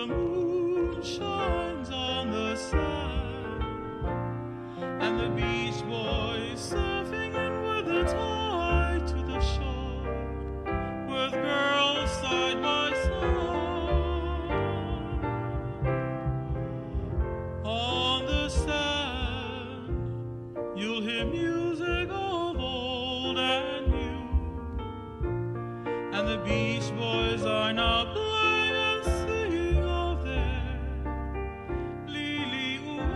the moon shines on the sand, and the Beach Boys surfing in with the tide to the shore, with girls side by side. On the sand, you'll hear music of old and new, and the Beach Boys are now playing and singing of their Lily-Ooe,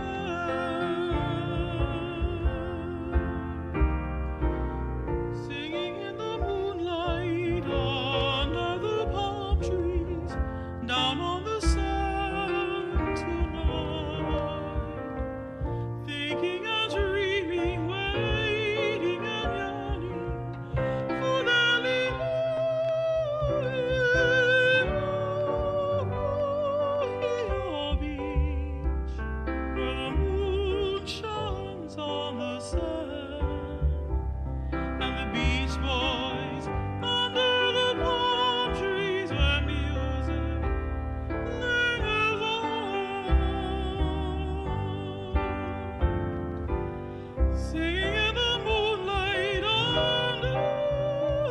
singing in the moonlight under the palm trees, down on the sand tonight, thinking and dreaming, waiting and yearning for their Lily-Ooe beach, where the moon shines on the sand, and the Beach Boys under the palm trees, where music lingers on, singing in the moonlight under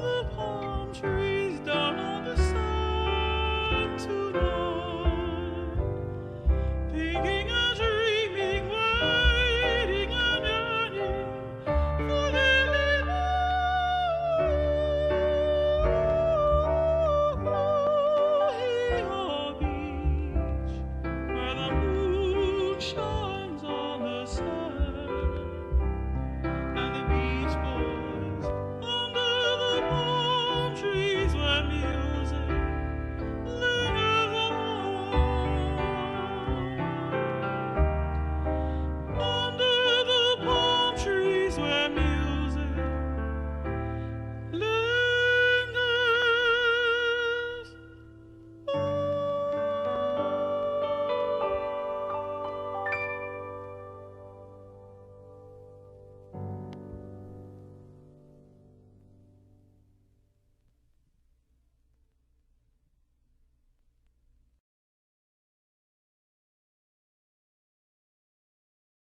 the palm trees, down on the sand tonight.